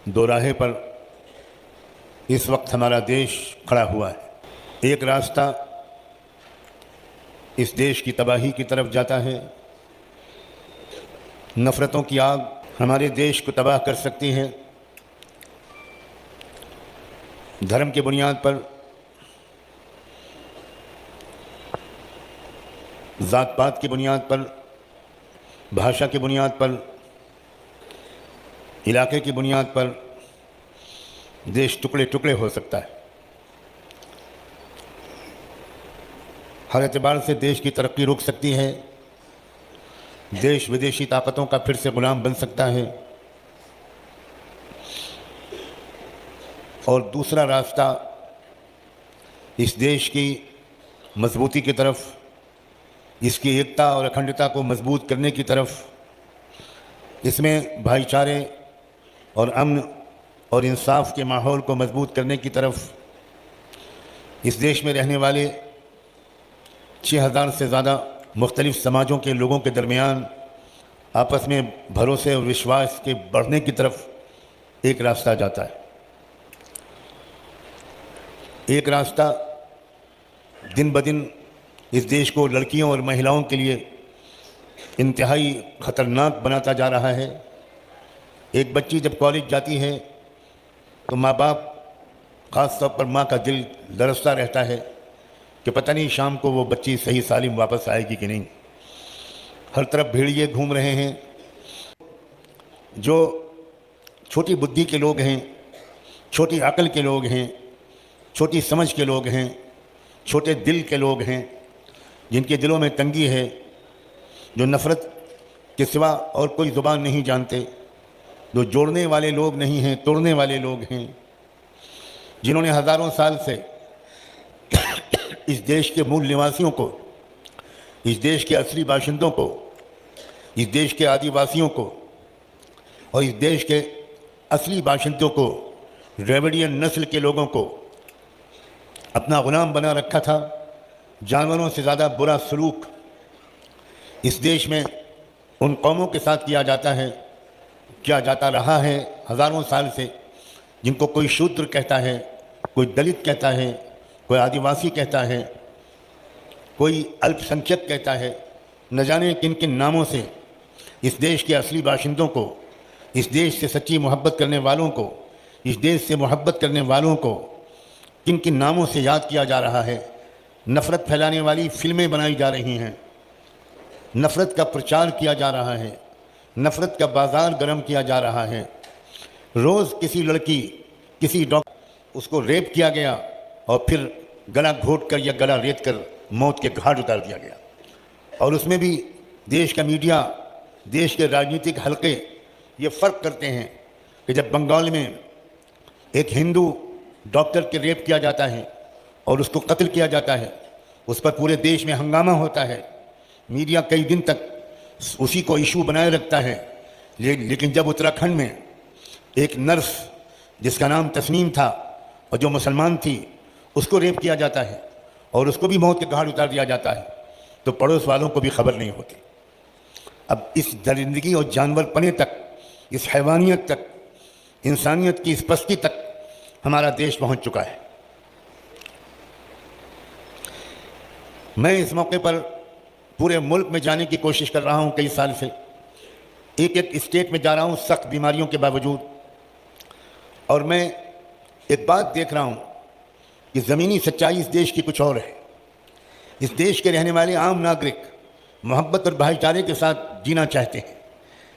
दोराहे पर इस वक्त हमारा देश खड़ा हुआ है। एक रास्ता इस देश की तबाही की तरफ जाता है। नफ़रतों की आग हमारे देश को तबाह कर सकती है। धर्म की बुनियाद पर, ज़ात पात की बुनियाद पर, भाषा की बुनियाद पर, इलाके की बुनियाद पर देश टुकड़े टुकड़े हो सकता है। हर एतबार से देश की तरक्की रुक सकती है। देश विदेशी ताकतों का फिर से गुलाम बन सकता है। और दूसरा रास्ता इस देश की मजबूती की तरफ, इसकी एकता और अखंडता को मजबूत करने की तरफ, इसमें भाईचारे और अमन और इंसाफ के माहौल को मजबूत करने की तरफ, इस देश में रहने वाले 6000 से ज़्यादा मुख्तलिफ़ समाजों के लोगों के दरमियान आपस में भरोसे और विश्वास के बढ़ने की तरफ एक रास्ता जाता है। एक रास्ता दिन ब दिन इस देश को लड़कियों और महिलाओं के लिए इंतहाई ख़तरनाक बनाता जा रहा है। एक बच्ची जब कॉलेज जाती है तो माँ बाप, ख़ास तौर पर माँ का दिल लरसता रहता है कि पता नहीं शाम को वो बच्ची सही सालिम वापस आएगी कि नहीं। हर तरफ भेड़िए घूम रहे हैं। जो छोटी बुद्धि के लोग हैं, छोटी अक्ल के लोग हैं, छोटी समझ के लोग हैं, छोटे दिल के लोग हैं, जिनके दिलों में तंगी है, जो नफ़रत के सिवा और कोई ज़ुबान नहीं जानते, जो जोड़ने वाले लोग नहीं हैं, तोड़ने वाले लोग हैं, जिन्होंने हज़ारों साल से इस देश के मूल निवासियों को, इस देश के असली बाशिंदों को, इस देश के आदिवासियों को और इस देश के असली बाशिंदों को, द्रविडियन नस्ल के लोगों को अपना गुलाम बना रखा था। जानवरों से ज़्यादा बुरा सलूक इस देश में उन कौमों के साथ किया जाता है, किया जाता रहा है हज़ारों साल से, जिनको कोई शूद्र कहता है, कोई दलित कहता है, कोई आदिवासी कहता है, कोई अल्पसंख्यक कहता है। न जाने किन किन नामों से इस देश के असली बाशिंदों को, इस देश से सच्ची मोहब्बत करने वालों को, इस देश से मोहब्बत करने वालों को किन किन नामों से याद किया जा रहा है। नफ़रत फैलाने वाली फिल्में बनाई जा रही हैं, नफ़रत का प्रचार किया जा रहा है, नफ़रत का बाज़ार गर्म किया जा रहा है। रोज़ किसी लड़की, किसी डॉक्टर, उसको रेप किया गया और फिर गला घोट कर या गला रेत कर मौत के घाट उतार दिया गया। और उसमें भी देश का मीडिया, देश के राजनीतिक हलके ये फ़र्क करते हैं कि जब बंगाल में एक हिंदू डॉक्टर के रेप किया जाता है और उसको कत्ल किया जाता है, उस पर पूरे देश में हंगामा होता है। मीडिया कई दिन तक उसी को इशू बनाए रखता है। लेकिन जब उत्तराखंड में एक नर्स जिसका नाम तस्नीम था और जो मुसलमान थी, उसको रेप किया जाता है और उसको भी मौत के घाट उतार दिया जाता है, तो पड़ोस वालों को भी खबर नहीं होती। अब इस दरिंदगी और जानवरपने तक, इस हैवानियत तक, इंसानियत की इस पस्ती तक हमारा देश पहुंच चुका है। मैं इस मौके पर पूरे मुल्क में जाने की कोशिश कर रहा हूं कई साल से। एक एक स्टेट में जा रहा हूं सख्त बीमारियों के बावजूद, और मैं एक बात देख रहा हूं कि ज़मीनी सच्चाई इस देश की कुछ और है। इस देश के रहने वाले आम नागरिक मोहब्बत और भाईचारे के साथ जीना चाहते हैं,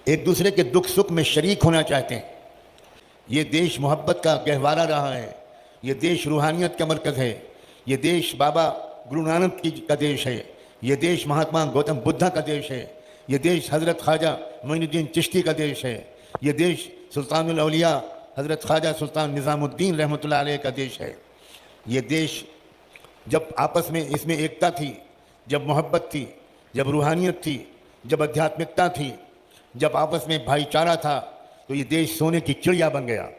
एक दूसरे के दुख सुख में शरीक होना चाहते हैं। ये देश मोहब्बत का गहवारा रहा है, ये देश रूहानियत का मरकज़ है, ये देश बाबा गुरु नानक का देश है, ये देश महात्मा गौतम बुद्धा का देश है, ये देश हज़रत ख्वाजा मोइनुद्दीन चिश्ती का देश है, ये देश सुल्तानुल औलिया हज़रत ख्वाजा सुल्तान निज़ामुद्दीन रहमतुल्लाह अलैह का देश है। ये देश जब आपस में इसमें एकता थी, जब मोहब्बत थी, जब रूहानियत थी, जब आध्यात्मिकता थी, जब आपस में भाईचारा था, तो ये देश सोने की चिड़िया बन गया।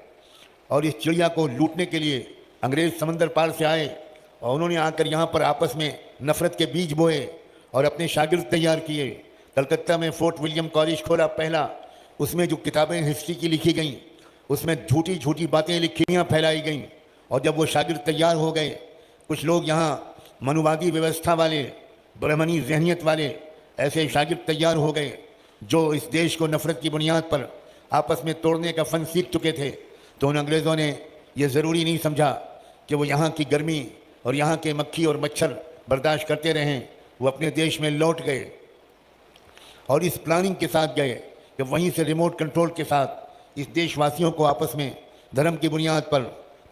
और इस चिड़िया को लूटने के लिए अंग्रेज़ समंदर पार से आए और उन्होंने आकर यहाँ पर आपस में नफ़रत के बीज बोए और अपने शागिर्द तैयार किए। कलकत्ता में फोर्ट विलियम कॉलेज खोला पहला, उसमें जो किताबें हिस्ट्री की लिखी गई उसमें झूठी झूठी बातें लिखियाँ फैलाई गईं। और जब वो शागिर्द तैयार हो गए, कुछ लोग यहाँ मनुवादी व्यवस्था वाले, ब्राह्मणी जहनियत वाले ऐसे शागिर्द तैयार हो गए जो इस देश को नफ़रत की बुनियाद पर आपस में तोड़ने का फ़न सीख चुके थे। तो उन अंग्रेज़ों ने ये ज़रूरी नहीं समझा कि वो यहाँ की गर्मी और यहाँ के मक्खी और मच्छर बर्दाश्त करते रहें। वो अपने देश में लौट गए और इस प्लानिंग के साथ गए कि वहीं से रिमोट कंट्रोल के साथ इस देशवासियों को आपस में धर्म की बुनियाद पर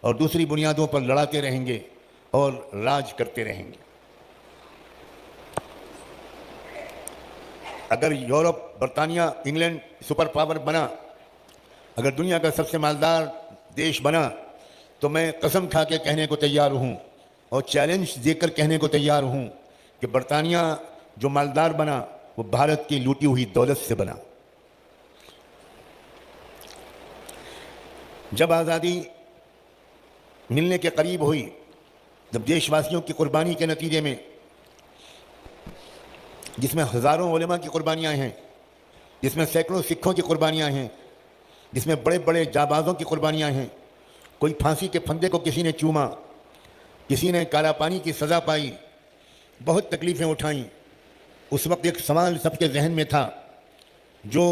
और दूसरी बुनियादों पर लड़ाते रहेंगे और राज करते रहेंगे। अगर यूरोप, बरतानिया, इंग्लैंड सुपर पावर बना, अगर दुनिया का सबसे मालदार देश बना, तो मैं कसम खा के कहने को तैयार हूँ और चैलेंज देकर कहने को तैयार हूँ कि बरतानिया जो मालदार बना वो भारत की लूटी हुई दौलत से बना। जब आज़ादी मिलने के करीब हुई, जब देशवासियों की कुर्बानी के नतीजे में, जिसमें हज़ारों उलेमा की कुर्बानियाँ हैं, जिसमें सैकड़ों सिखों की कुर्बानियाँ हैं, जिसमें बड़े बड़े जाबाज़ों की कुर्बानियाँ हैं, कोई फांसी के फंदे को किसी ने चूमा, किसी ने काला पानी की सज़ा पाई, बहुत तकलीफ़ें उठाईं। उस वक्त एक सवाल सबके जहन में था, जो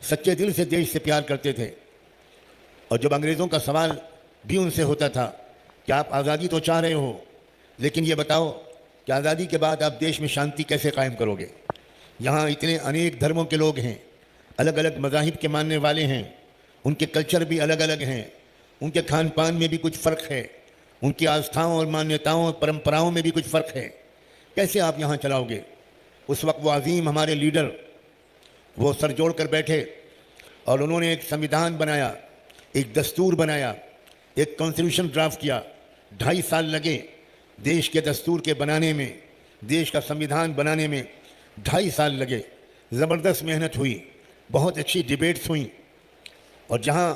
सच्चे दिल से देश से प्यार करते थे। और जब अंग्रेज़ों का सवाल भी उनसे होता था कि आप आज़ादी तो चाह रहे हो, लेकिन ये बताओ कि आज़ादी के बाद आप देश में शांति कैसे कायम करोगे। यहाँ इतने अनेक धर्मों के लोग हैं, अलग अलग मज़ाहिब के मानने वाले हैं, उनके कल्चर भी अलग अलग हैं, उनके खान पान में भी कुछ फ़र्क है, उनकी आस्थाओं और मान्यताओं और परंपराओं में भी कुछ फ़र्क है। कैसे आप यहाँ चलाओगे। उस वक्त वो अजीम हमारे लीडर वो सर जोड़ कर बैठे और उन्होंने एक संविधान बनाया, एक दस्तूर बनाया, एक कॉन्स्टिट्यूशन ड्राफ्ट किया। 2.5 साल लगे देश के दस्तूर के बनाने में, देश का संविधान बनाने में 2.5 साल लगे। ज़बरदस्त मेहनत हुई, बहुत अच्छी डिबेट्स हुई। और जहाँ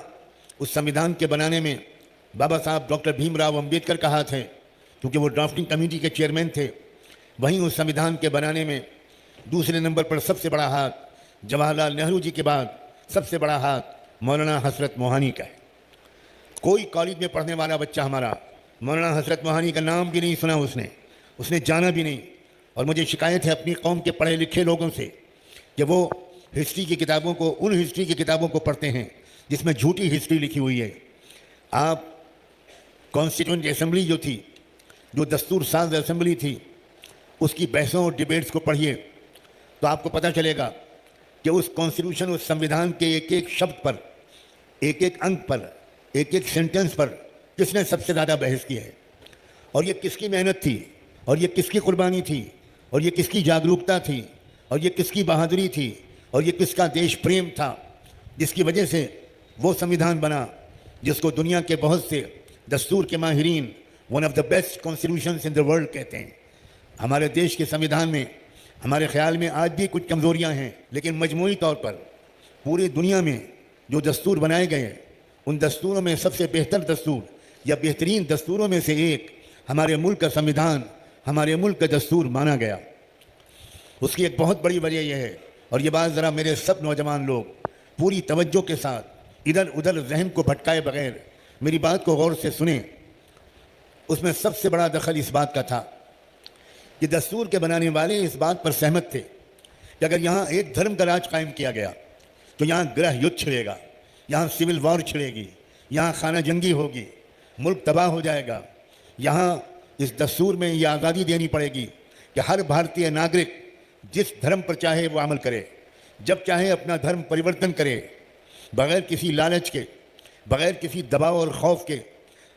उस संविधान के बनाने में बाबा साहब डॉक्टर भीमराव अंबेडकर का हाथ है, क्योंकि वो ड्राफ्टिंग कमेटी के चेयरमैन थे, वहीं उस संविधान के बनाने में दूसरे नंबर पर सबसे बड़ा हाथ जवाहरलाल नेहरू जी के बाद सबसे बड़ा हाथ मौलाना हसरत मोहानी का है। कोई कॉलेज में पढ़ने वाला बच्चा हमारा मौलाना हसरत मोहानी का नाम भी नहीं सुना, उसने जाना भी नहीं। और मुझे शिकायत है अपनी कौम के पढ़े लिखे लोगों से कि वो हिस्ट्री की किताबों को, उन हिस्ट्री की किताबों को पढ़ते हैं जिसमें झूठी हिस्ट्री लिखी हुई है। आप कॉन्स्टिट्यूंट असेंबली जो थी, जो दस्तूर साज असेंबली थी, उसकी बहसों और डिबेट्स को पढ़िए तो आपको पता चलेगा कि उस कॉन्स्टिट्यूशन, उस संविधान के एक एक शब्द पर, एक एक अंक पर, एक एक सेंटेंस पर किसने सबसे ज़्यादा बहस की है। और ये किसकी मेहनत थी, और ये किसकी कुर्बानी थी, और ये किसकी जागरूकता थी, और ये किसकी बहादुरी थी, और ये किसका देश प्रेम था, जिसकी वजह से वो संविधान बना जिसको दुनिया के बहुत से दस्तूर के माहिरीन one of the best constitutions in the world कहते हैं। हमारे देश के संविधान में हमारे ख्याल में आज भी कुछ कमज़ोरियाँ हैं, लेकिन मजमूई तौर पर पूरी दुनिया में जो दस्तूर बनाए गए, उन दस्तूरों में सबसे बेहतर दस्तूर या बेहतरीन दस्तूरों में से एक हमारे मुल्क का संविधान, हमारे मुल्क का दस्तूर माना गया। उसकी एक बहुत बड़ी वजह यह है, और ये बात ज़रा मेरे सब नौजवान लोग पूरी तवज्जो के साथ इधर उधर जहन को भटकाए बगैर मेरी बात को गौर से सुने। उसमें सबसे बड़ा दखल इस बात का था कि दस्तूर के बनाने वाले इस बात पर सहमत थे कि अगर यहाँ एक धर्म का राज कायम किया गया तो यहाँ गृह युद्ध छिड़ेगा, यहाँ सिविल वॉर छिड़ेगी, यहाँ खाना जंगी होगी, मुल्क तबाह हो जाएगा। यहाँ इस दस्तूर में ये आज़ादी देनी पड़ेगी कि हर भारतीय नागरिक जिस धर्म पर चाहे वो अमल करे, जब चाहे अपना धर्म परिवर्तन करे, बग़ैर किसी लालच के, बग़ैर किसी दबाव और खौफ के।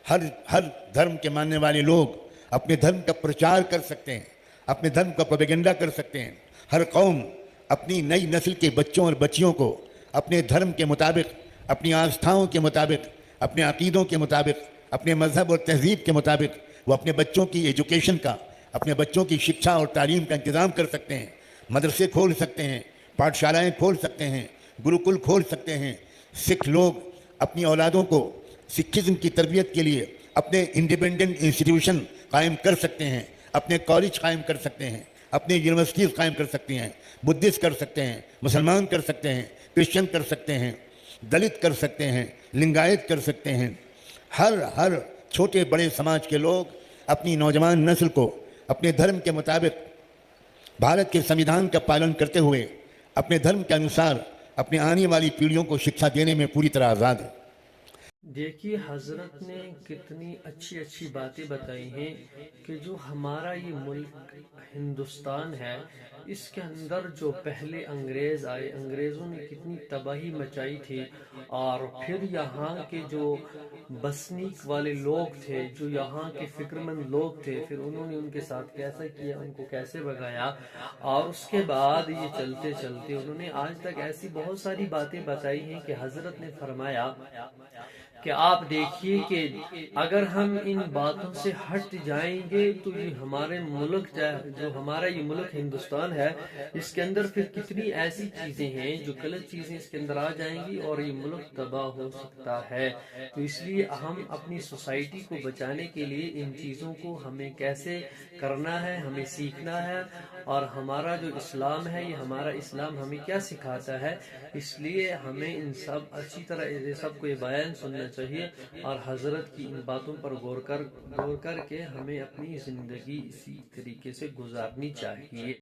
हर धर्म के मानने वाले लोग अपने धर्म का प्रचार कर सकते हैं, अपने धर्म का प्रोपेगेंडा कर सकते हैं। हर कौम अपनी नई नस्ल के बच्चों और बच्चियों को अपने धर्म के मुताबिक, अपनी आस्थाओं के मुताबिक, अपने अकीदों के मुताबिक, अपने मज़हब और तहज़ीब के मुताबिक वो अपने बच्चों की एजुकेशन का, अपने बच्चों की शिक्षा और तालीम का इंतज़ाम कर सकते हैं। मदरसे खोल सकते हैं, पाठशालाएँ खोल सकते हैं, गुरुकुल खोल सकते हैं। सिख लोग अपनी औलादों को सिखिज़्म की तरबियत के लिए अपने इंडिपेंडेंट इंस्टीट्यूशन कायम कर सकते हैं, अपने कॉलेज कायम कर सकते हैं, अपने यूनिवर्सिटीज़ कायम कर सकती हैं। बुद्धिस्ट कर सकते हैं, मुसलमान कर सकते हैं, क्रिश्चियन कर सकते हैं, दलित कर सकते हैं, लिंगायत कर सकते हैं। हर छोटे बड़े समाज के लोग अपनी नौजवान नस्ल को अपने धर्म के मुताबिक भारत के संविधान का पालन करते हुए अपने धर्म के अनुसार अपने आने वाली पीढ़ियों को शिक्षा देने में पूरी तरह आज़ाद है। देखिए हजरत ने कितनी अच्छी अच्छी बातें बताई हैं कि जो हमारा ये मुल्क हिंदुस्तान है, इसके अंदर जो पहले अंग्रेज़ आए, अंग्रेज़ों ने कितनी तबाही मचाई थी, और फिर यहाँ के जो बसनीक वाले लोग थे, जो यहाँ के फिक्रमंद लोग थे, फिर उन्होंने उनके साथ कैसा किया, उनको कैसे भगाया, और उसके बाद ये चलते चलते उन्होंने आज तक ऐसी बहुत सारी बातें बताई हैं कि हजरत ने फरमाया कि आप देखिए कि अगर हम इन बातों से हट जाएंगे तो ये हमारे मुल्क, जो हमारा ये मुल्क हिंदुस्तान है, इसके अंदर फिर कितनी ऐसी चीज़ें हैं जो गलत चीज़ें इसके अंदर आ जाएंगी और ये मुल्क तबाह हो सकता है। तो इसलिए हम अपनी सोसाइटी को बचाने के लिए इन चीज़ों को हमें कैसे करना है, हमें सीखना है, और हमारा जो इस्लाम है, ये हमारा इस्लाम हमें क्या सिखाता है, इसलिए हमें इन सब अच्छी तरह सबको ये बयान सुनना चाहिए और हजरत की इन बातों पर गौर करके हमें अपनी जिंदगी इसी तरीके से गुजारनी चाहिए।